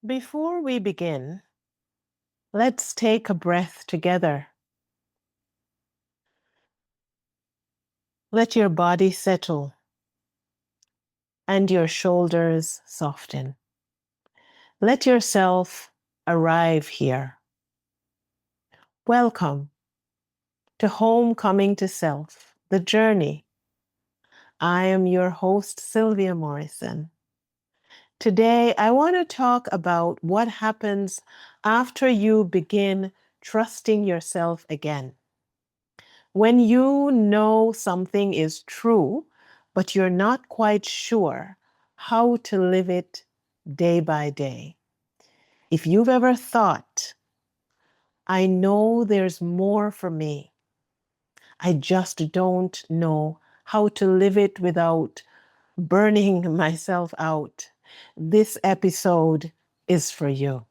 Before we begin, let's take a breath together. Let your body settle and your shoulders soften. Let yourself arrive here. Welcome to Homecoming to Self, the journey. I am your host, Sylvia Morrison. Today, I want to talk about what happens after you begin trusting yourself again. When you know something is true, but you're not quite sure how to live it day by day. If you've ever thought, I know there's more for me, I just don't know how to live it without burning myself out, this episode is for you.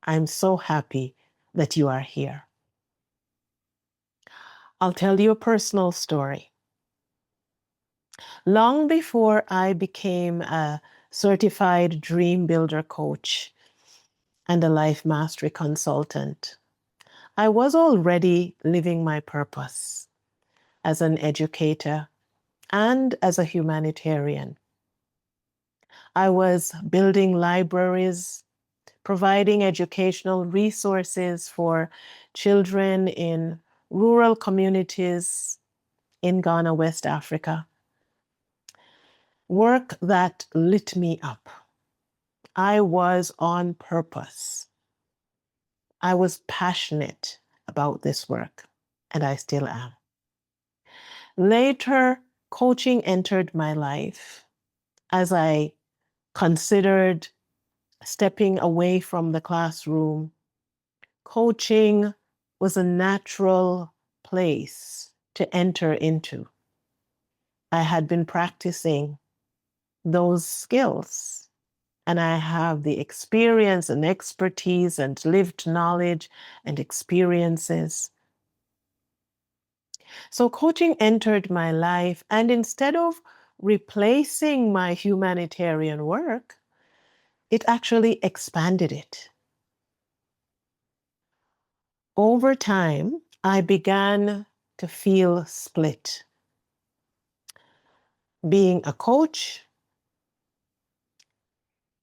I'm so happy that you are here. I'll tell you a personal story. Long before I became a certified dream builder coach and a life mastery consultant, I was already living my purpose as an educator and as a humanitarian. I was building libraries, providing educational resources for children in rural communities in Ghana, West Africa. Work that lit me up. I was on purpose. I was passionate about this work, and I still am. Later, coaching entered my life as I considered stepping away from the classroom. Coaching was a natural place to enter into. I had been practicing those skills, and I have the experience and expertise and lived knowledge and experiences. So coaching entered my life, and instead of replacing my humanitarian work, it actually expanded it. Over time, I began to feel split. Being a coach,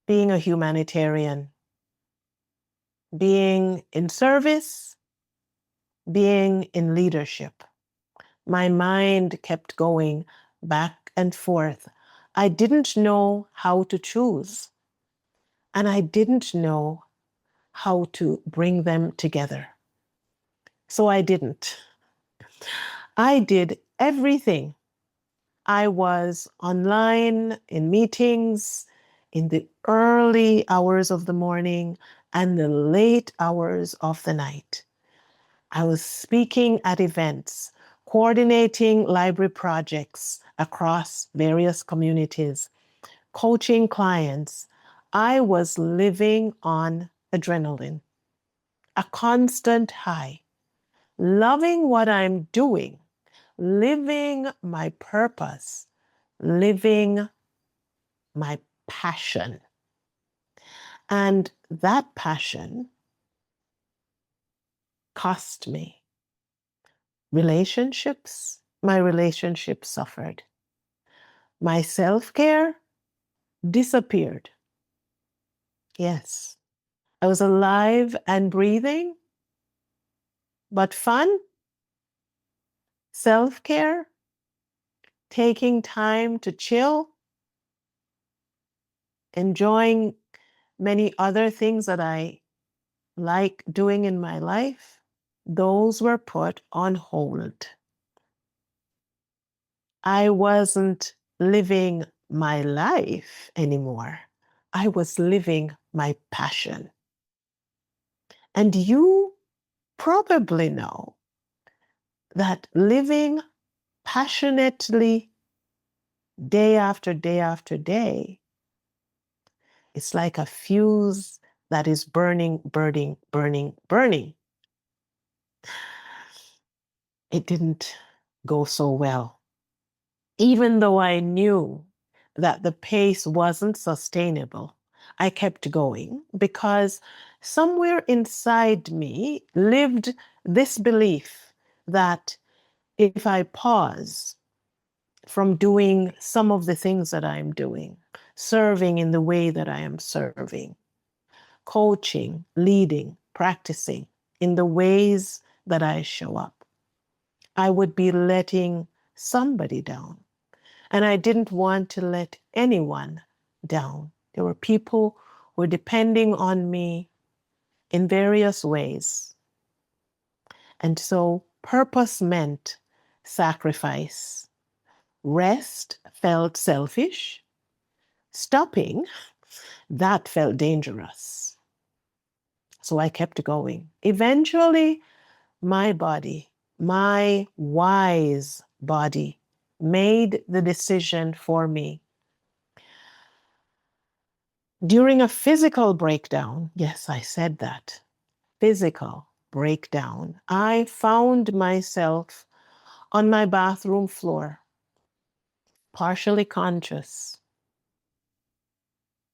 being a humanitarian, being in service, being in leadership. My mind kept going back and forth. I didn't know how to choose, and I didn't know how to bring them together. So I didn't. I did everything. I was online in meetings in the early hours of the morning and the late hours of the night. I was speaking at events, coordinating library projects across various communities, coaching clients. I was living on adrenaline, a constant high, loving what I'm doing, living my purpose, living my passion. And that passion cost me relationships. My relationships suffered. My self-care disappeared. Yes, I was alive and breathing, but fun, self-care, taking time to chill, enjoying many other things that I like doing in my life, those were put on hold. I wasn't living my life anymore. I was living my passion. And you probably know that living passionately day after day after day, it's like a fuse that is burning, burning, burning, burning. It didn't go so well. Even though I knew that the pace wasn't sustainable, I kept going because somewhere inside me lived this belief that if I pause from doing some of the things that I'm doing, serving in the way that I am serving, coaching, leading, practicing in the ways that I show up, I would be letting somebody down. And I didn't want to let anyone down. There were people who were depending on me in various ways. And so purpose meant sacrifice. Rest felt selfish. Stopping, that felt dangerous. So I kept going. Eventually, my body, my wise body, made the decision for me. During a physical breakdown, yes, I said that, physical breakdown, I found myself on my bathroom floor, partially conscious.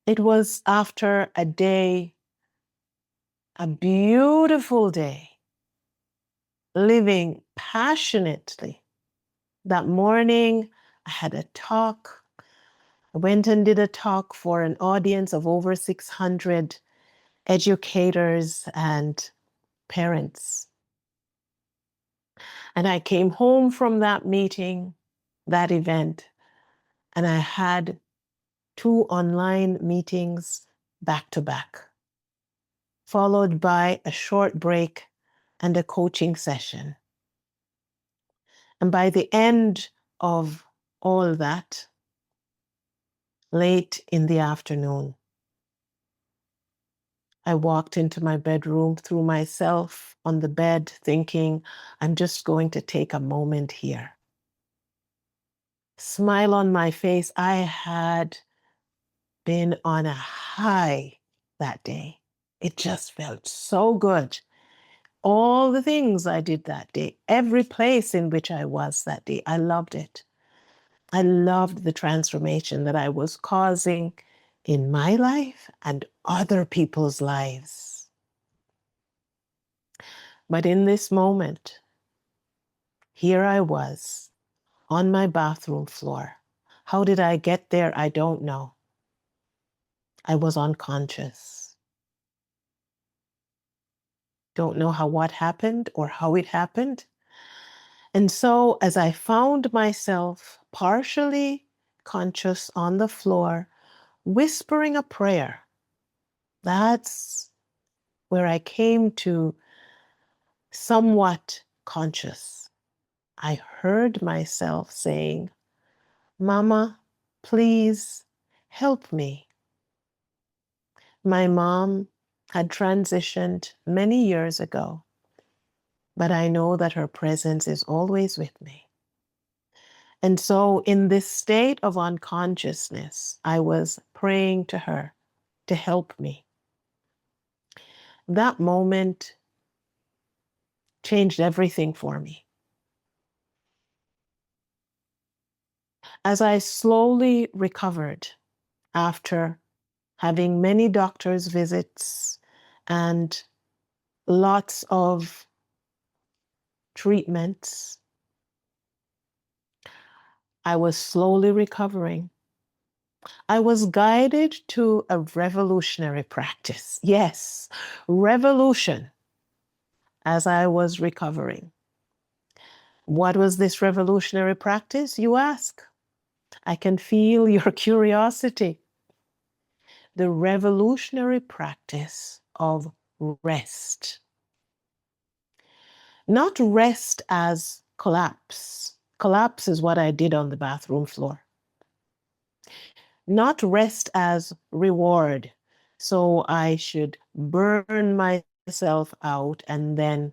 It was after a day, a beautiful day, living passionately. That morning, I had a talk. I went and did a talk for an audience of over 600 educators and parents. And I came home from that meeting, that event, and I had 2 online meetings back to back, followed by a short break and a coaching session. And by the end of all that, late in the afternoon, I walked into my bedroom, threw myself on the bed, thinking, I'm just going to take a moment here. Smile on my face. I had been on a high that day. It just felt so good. All the things I did that day, every place in which I was that day, I loved it. I loved the transformation that I was causing in my life and other people's lives. But in this moment, here I was on my bathroom floor. How did I get there? I don't know. I was unconscious. Don't know what happened or how it happened. And so as I found myself partially conscious on the floor, whispering a prayer, that's where I came to somewhat conscious. I heard myself saying, Mama, please help me. My mom had transitioned many years ago, but I know that her presence is always with me. And so in this state of unconsciousness, I was praying to her to help me. That moment changed everything for me. As I slowly recovered after having many doctor's visits and lots of treatments, I was slowly recovering. I was guided to a revolutionary practice. Yes, revolution as I was recovering. What was this revolutionary practice, you ask? I can feel your curiosity. The revolutionary practice of rest. Not rest as collapse. Collapse is what I did on the bathroom floor. Not rest as reward. So I should burn myself out and then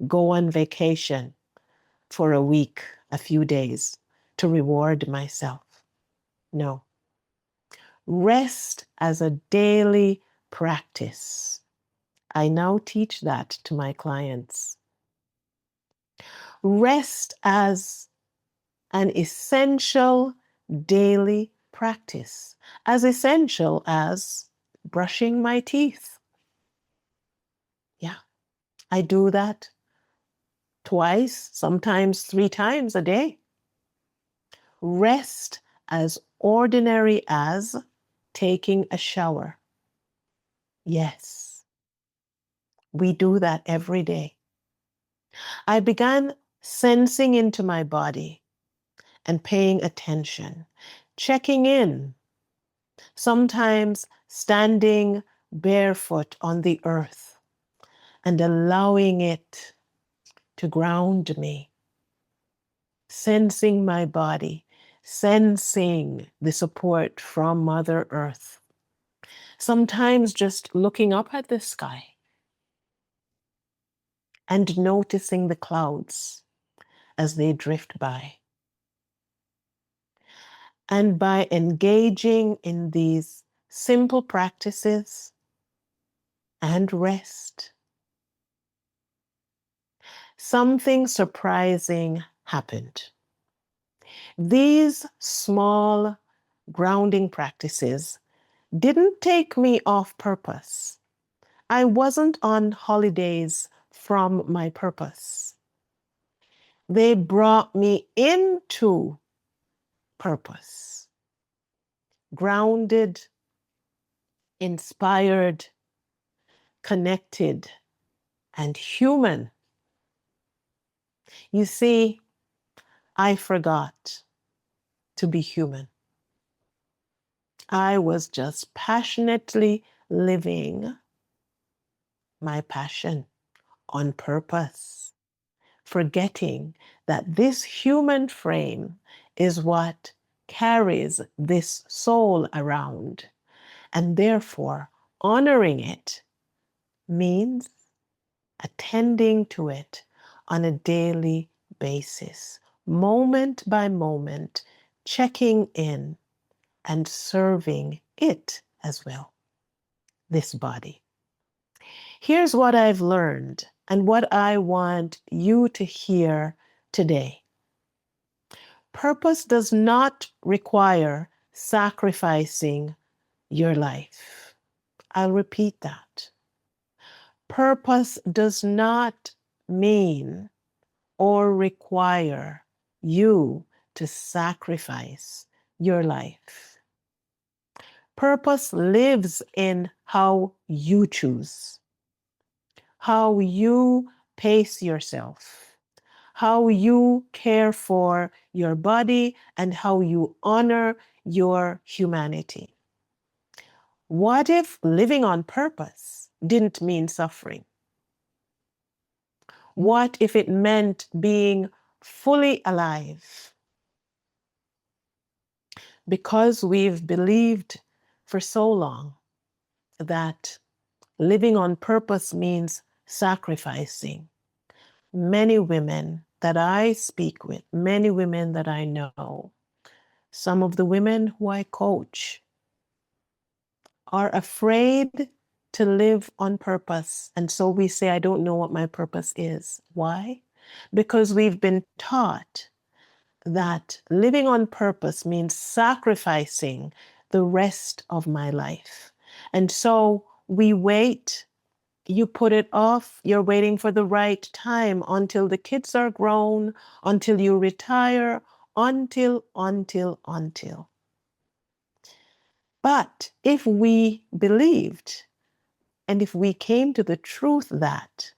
go on vacation for a week, a few days to reward myself. No. Rest as a daily practice. I now teach that to my clients. Rest as an essential daily practice, as essential as brushing my teeth. Yeah, I do that twice, sometimes 3 times a day. Rest as ordinary as taking a shower. Yes, we do that every day. I began sensing into my body and paying attention, checking in, sometimes standing barefoot on the earth and allowing it to ground me, sensing my body, sensing the support from Mother Earth. Sometimes just looking up at the sky and noticing the clouds as they drift by. And by engaging in these simple practices and rest, something surprising happened. These small grounding practices didn't take me off purpose. I wasn't on holidays from my purpose. They brought me into purpose, grounded, inspired, connected, and human. You see, I forgot to be human. I was just passionately living my passion on purpose, forgetting that this human frame is what carries this soul around, and therefore honoring it means attending to it on a daily basis, moment by moment, checking in and serving it as well, this body. Here's what I've learned and what I want you to hear today. Purpose does not require sacrificing your life. I'll repeat that. Purpose does not mean or require you to sacrifice your life. Purpose lives in how you choose, how you pace yourself, how you care for your body, and how you honor your humanity. What if living on purpose didn't mean suffering? What if it meant being fully alive? Because we've believed for so long that living on purpose means sacrificing. Many women that I speak with, many women that I know, some of the women who I coach are afraid to live on purpose. And so we say, I don't know what my purpose is. Why? Because we've been taught that living on purpose means sacrificing the rest of my life. And so we wait. You put it off. You're waiting for the right time until the kids are grown, until you retire, until. But if we believed and if we came to the truth that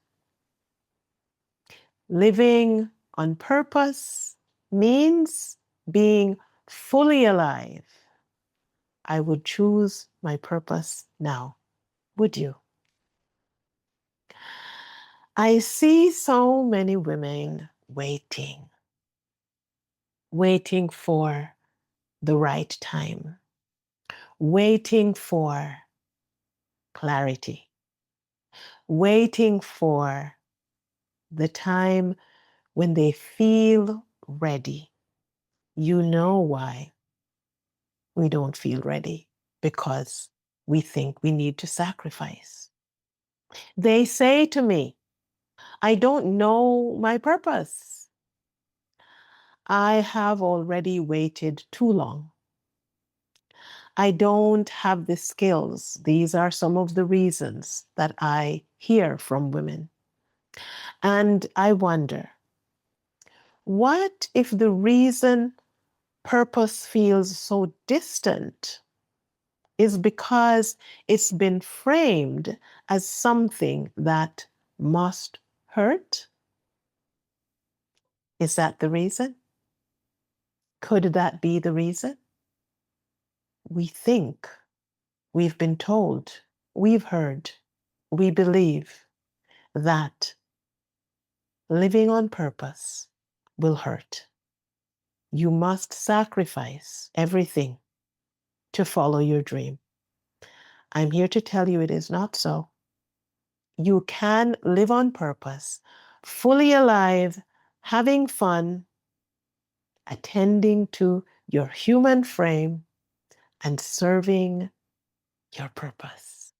living on purpose means being fully alive, I would choose my purpose now. Would you? I see so many women waiting for the right time, waiting for clarity, waiting for the time when they feel ready. You know why we don't feel ready? Because we think we need to sacrifice. They say to me, I don't know my purpose. I have already waited too long. I don't have the skills. These are some of the reasons that I hear from women. And I wonder, what if the reason purpose feels so distant is because it's been framed as something that must hurt? Is that the reason? Could that be the reason? We think, we've been told, we've heard, we believe that living on purpose will hurt. You must sacrifice everything to follow your dream. I'm here to tell you it is not so. You can live on purpose, fully alive, having fun, attending to your human frame, and serving your purpose.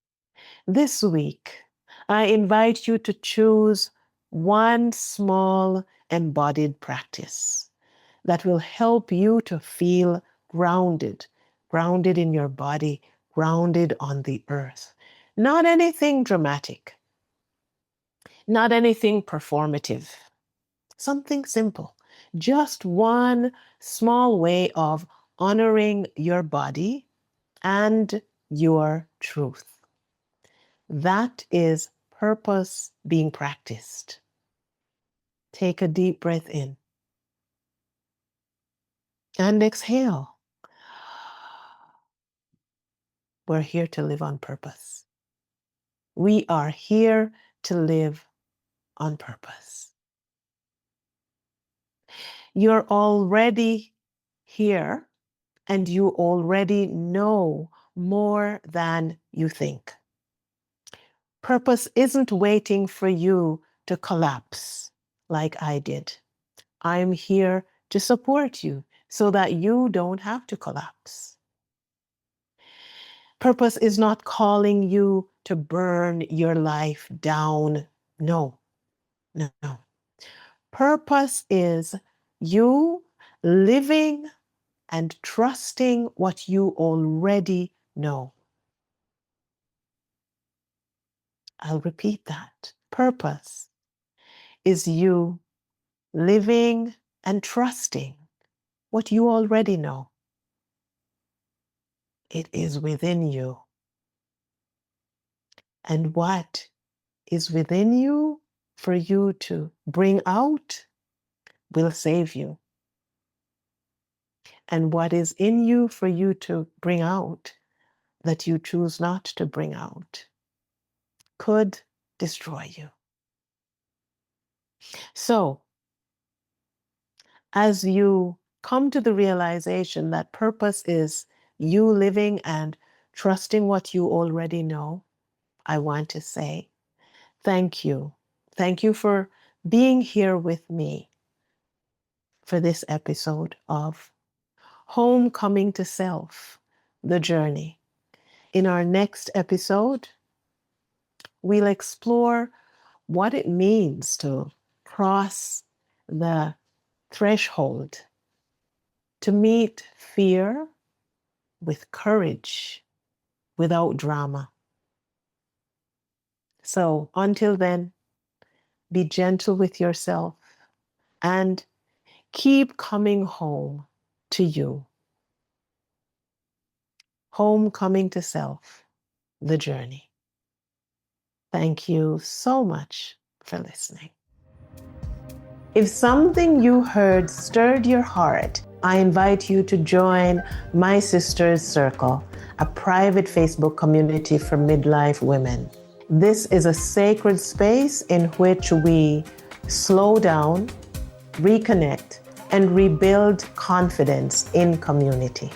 This week, I invite you to choose one small embodied practice that will help you to feel grounded, grounded in your body, grounded on the earth. Not anything dramatic, not anything performative, something simple. Just one small way of honoring your body and your truth. That is purpose being practiced. Take a deep breath in and exhale. We're here to live on purpose. We are here to live on purpose. You're already here and you already know more than you think. Purpose isn't waiting for you to collapse like I did. I'm here to support you so that you don't have to collapse. Purpose is not calling you to burn your life down. No, no, no. Purpose is you living and trusting what you already know. I'll repeat that. Purpose is you living and trusting what you already know. It is within you. And what is within you for you to bring out will save you. And what is in you for you to bring out that you choose not to bring out could destroy you. So, as you come to the realization that purpose is you living and trusting what you already know, I want to say thank you. Thank you for being here with me for this episode of Homecoming to Self, the Journey. In our next episode, we'll explore what it means to cross the threshold, to meet fear with courage, without drama. So until then, be gentle with yourself and keep coming home to you. Homecoming to Self, the journey. Thank you so much for listening. If something you heard stirred your heart, I invite you to join My Sister's Circle, a private Facebook community for midlife women. This is a sacred space in which we slow down, reconnect, and rebuild confidence in community.